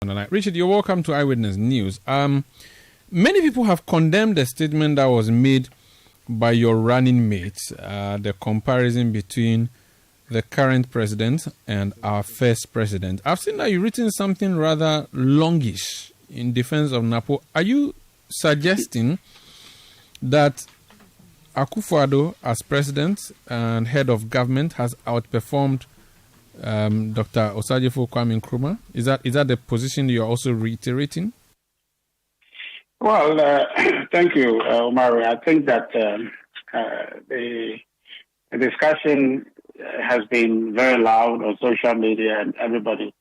Richard, you're welcome to Eyewitness News. Many people have condemned the statement that was made by your running mates, the comparison between the current president and our first president. I've seen that you've written something rather longish in defense of Napo. Are you suggesting that Akufo-Addo as president and head of government has outperformed Dr. Osagyefo Kwame Nkrumah? Is that the position you're also reiterating? Well, thank you, Omari. I think that the discussion has been very loud on social media, and everybody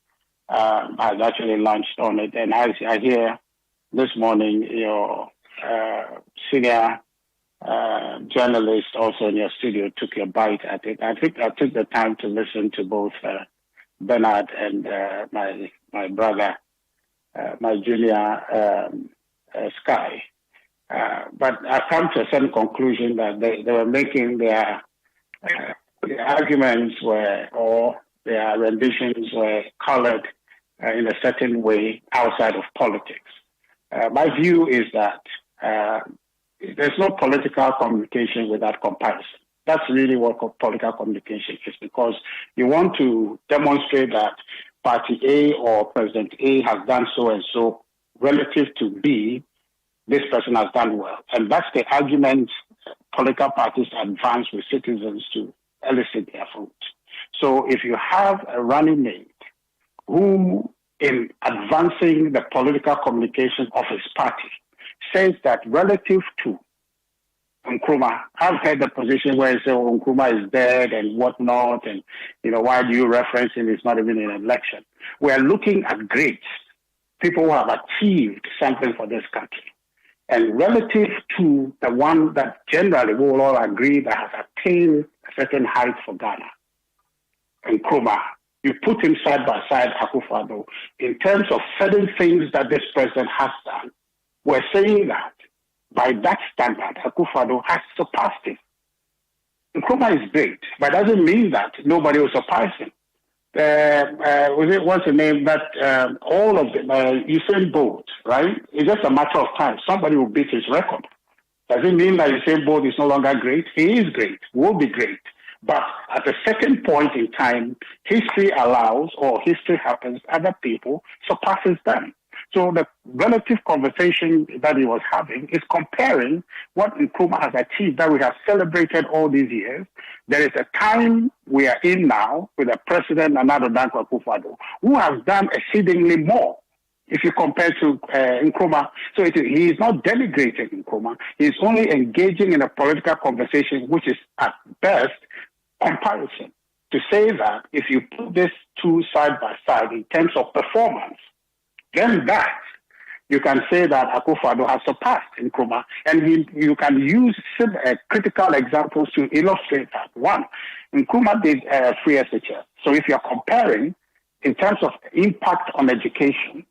has actually launched on it. And as I hear this morning, your senior journalist also in your studio took a bite at it. I think I took the time to listen to both Bernard and my brother, my junior Sky. But I've come to a certain conclusion that they were making their arguments or their renditions were colored in a certain way outside of politics. My view is that there's no political communication without comparison. That's really what political communication is, because you want to demonstrate that Party A or President A has done so and so relative to B, this person has done well. And that's the argument political parties advance with citizens to elicit their vote. So if you have a running mate who, in advancing the political communication of his party, says that relative to Nkrumah, I've heard the position where he says, Nkrumah is dead and whatnot, and why do you reference him? It's not even an election. We are looking at greats, people who have achieved something for this country. And relative to the one that generally we will all agree that has attained a certain height for Ghana, Nkrumah, you put him side by side, Akufo-Addo, in terms of certain things that this president has done. We're saying that by that standard, Akufo-Addo has surpassed him. Nkrumah is great, but doesn't mean that nobody will surpass him. What's the name that all of them, Usain Bolt, right? It's just a matter of time. Somebody will beat his record. Does it mean that Usain Bolt is no longer great? He is great, will be great. But at a certain point in time, history allows, or history happens, other people surpasses them. So the relative conversation that he was having is comparing what Nkrumah has achieved that we have celebrated all these years. There is a time we are in now with a president, Addo Akufo-Addo, who has done exceedingly more if you compare to Nkrumah. So he is not denigrating Nkrumah. He is only engaging in a political conversation, which is at best comparison. To say that if you put these two side by side in terms of performance, then that you can say that Akufo-Addo has surpassed Nkrumah, and you can use critical examples to illustrate that. One, Nkrumah did free SHS. So if you're comparing in terms of impact on education,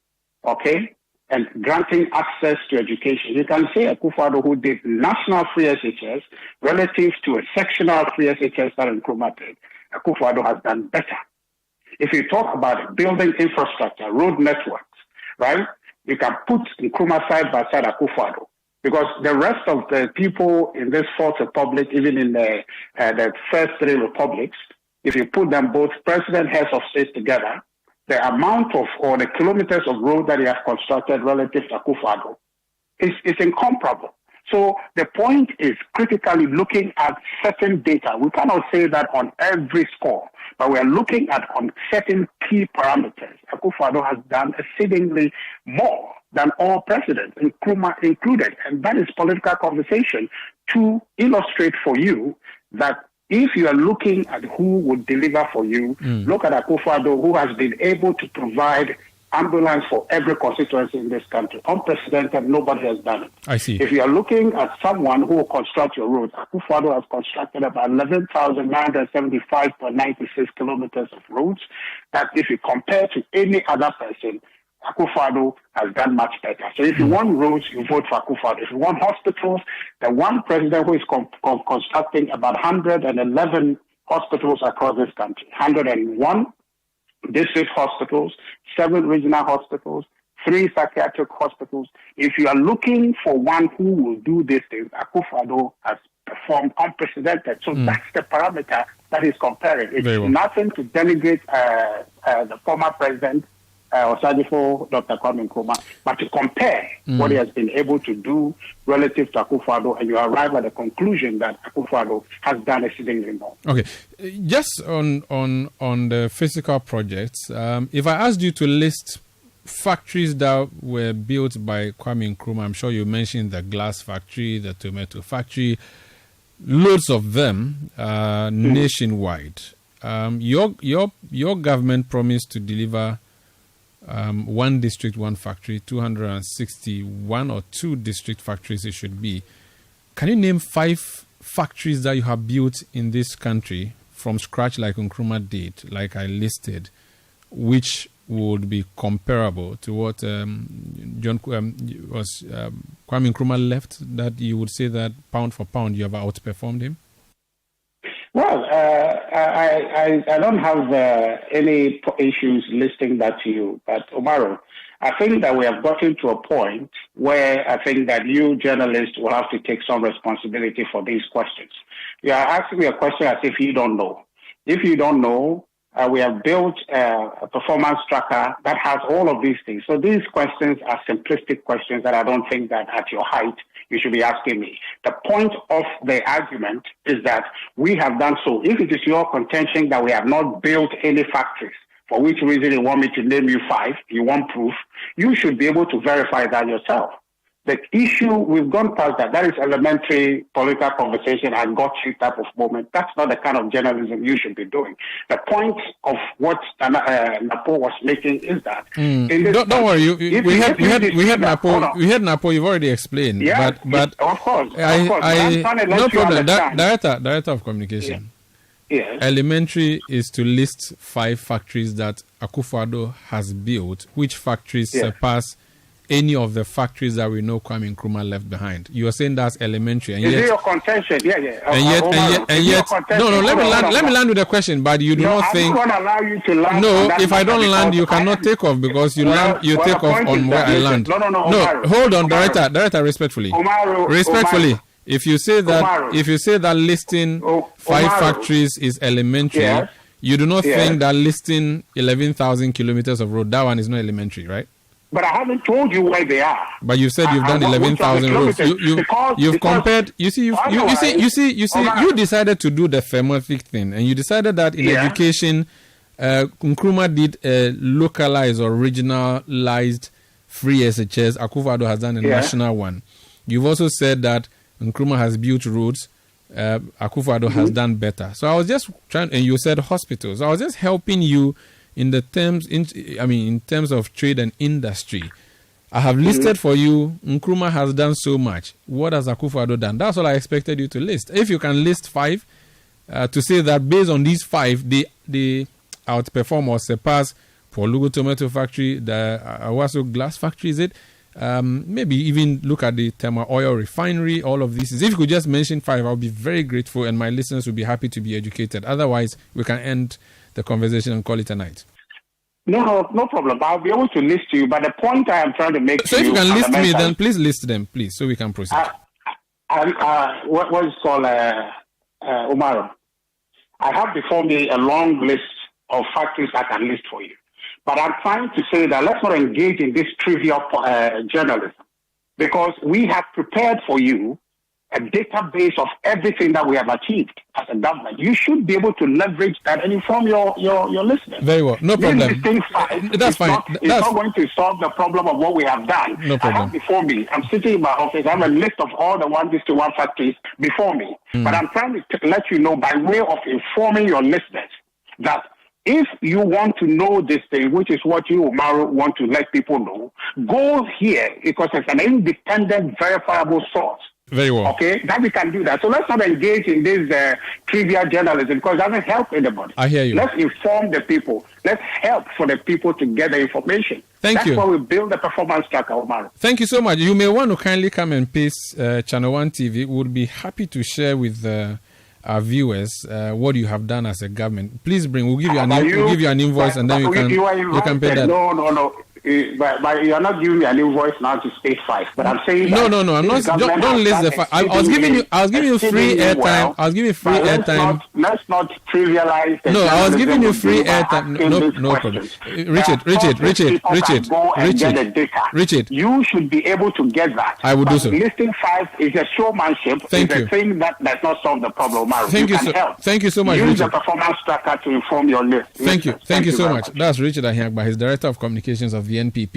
okay, and granting access to education, you can say Akufo-Addo, who did national free SHS relative to a sectional free SHS that Nkrumah did, Akufo-Addo has done better. If you talk about building infrastructure, road networks, right? You can put Nkrumah side by side Akufo-Addo, because the rest of the people in this fourth republic, even in the first three republics, if you put them both president, heads of state together, the amount of or the kilometers of road that he has constructed relative to Akufo-Addo is incomparable. So the point is critically looking at certain data. We cannot say that on every score, but we are looking at on certain key parameters. Akufo-Addo has done exceedingly more than all presidents, Nkrumah included. And that is political conversation to illustrate for you that if you are looking at who would deliver for you, look at Akufo-Addo, who has been able to provide ambulance for every constituency in this country. Unprecedented, nobody has done it. I see. If you are looking at someone who will construct your roads, Akufo-Addo has constructed about 11,975.96 kilometers of roads. That if you compare to any other person, Akufo-Addo has done much better. So if you want roads, you vote for Akufo-Addo. If you want hospitals, the one president who is constructing about 111 hospitals across this country, 101 district hospitals, 7 regional hospitals, 3 psychiatric hospitals. If you are looking for one who will do these things, Akufo-Addo has performed unprecedented. So that's the parameter that is comparing. It's nothing to denigrate the former president, Osadifo, Dr. Kwame Nkrumah, but to compare what he has been able to do relative to Akufo-Addo, and you arrive at the conclusion that Akufo-Addo has done exceedingly more. Okay, just on the physical projects, if I asked you to list factories that were built by Kwame Nkrumah, I'm sure you mentioned the glass factory, the tomato factory, loads of them nationwide. Your government promised to deliver one district, one factory, 261 or 2 district factories it should be. Can you name 5 factories that you have built in this country from scratch like Nkrumah did, like I listed, which would be comparable to what Kwame Nkrumah left, that you would say that pound for pound you have outperformed him? Well, I don't have any issues listing that to you, but Umaru, I think that we have gotten to a point where I think that you journalists will have to take some responsibility for these questions. You are asking me a question as if you don't know. If you don't know, we have built a performance tracker that has all of these things. So these questions are simplistic questions that I don't think that at your height you should be asking me. The point of the argument is that we have done so. If it is your contention that we have not built any factories, for which reason you want me to name you 5, you want proof, you should be able to verify that yourself. The issue, we've gone past that. That is elementary political conversation and got you type of moment. That's not the kind of journalism you should be doing. The point of what Napo was making is that. Don't worry. We had Napo. We had Napo. You've already explained. Yeah, but of course. No problem. Director of Communication. Yes. Elementary is to list 5 factories that Akufo-Addo has built. Which factories surpass any of the factories that we know Kwame Nkrumah left behind? You are saying that's elementary, and is yet it your contention? Yeah. And yet. No. Let me land with a question. But you do not think. I'm not going to allow you to land. No, if I don't land, you cannot take off because you take off on where I land. No. Hold on, Director, respectfully. Respectfully. If you say that listing 5 factories is elementary, you do not think that listing 11,000 kilometers of road, that one is not elementary, right? But I haven't told you where they are. But you said you've done 11,000 roads. You've compared. You decided to do the thematic thing, and you decided that in education, Nkrumah did a localized or regionalized free SHS. Akufo-Addo has done a national one. You've also said that Nkrumah has built roads. Akufo-Addo has done better. So I was just trying, and you said hospitals. I was just helping you in terms of trade and industry. I have listed for you, Nkrumah has done so much. What has Akufo-Addo done? That's all I expected you to list. If you can list 5, to say that based on these 5, they outperform or surpass Polugu Tomato Factory, the Awaso Glass Factory, is it? Maybe even look at the Tema Oil Refinery, all of these. If you could just mention 5, I'll be very grateful, and my listeners will be happy to be educated. Otherwise, we can end the conversation and call it a night. No problem. I'll be able to list you, but the point I am trying to make. So if you can list me, then please list them, please, so we can proceed. What is called Umaru? I have before me a long list of factories I can list for you, but I'm trying to say that let's not engage in this trivial journalism, because we have prepared for you a database of everything that we have achieved as a government. You should be able to leverage that and inform your listeners. Very well. No problem. That's fine. It's not going to solve the problem of what we have done. No problem. I have before me, I'm sitting in my office, I have a list of all the 1:1 factories before me. But I'm trying to let you know by way of informing your listeners that if you want to know this thing, which is what you, Umaru, want to let people know, go here because it's an independent, verifiable source. Very well. Okay, that we can do that. So let's not engage in this trivial journalism because it doesn't help anybody. I hear you. Let's inform the people. Let's help for the people to get the information. That's why we build the performance tracker, Omar. Thank you so much. You may want to kindly come and paste Channel One TV. We'll be happy to share with our viewers what you have done as a government. Please bring. We'll give you an invoice, and then you can pay that. No. But you are not giving me an invoice now to state 5. But I'm saying no. I'm not. Don't list the 5. I was giving you free airtime. I was giving you free airtime. Let's not trivialize. No, I was giving you free airtime. No problem. Richard. You should be able to get that. I will do so. Listing 5 is a showmanship. Thank you. It's a thing that does not solve the problem. Thank you so much, Use Richard. the performance tracker to inform your list. Thank you so much. That's Richard Ahiagbah. He's Director of Communications of the NPP.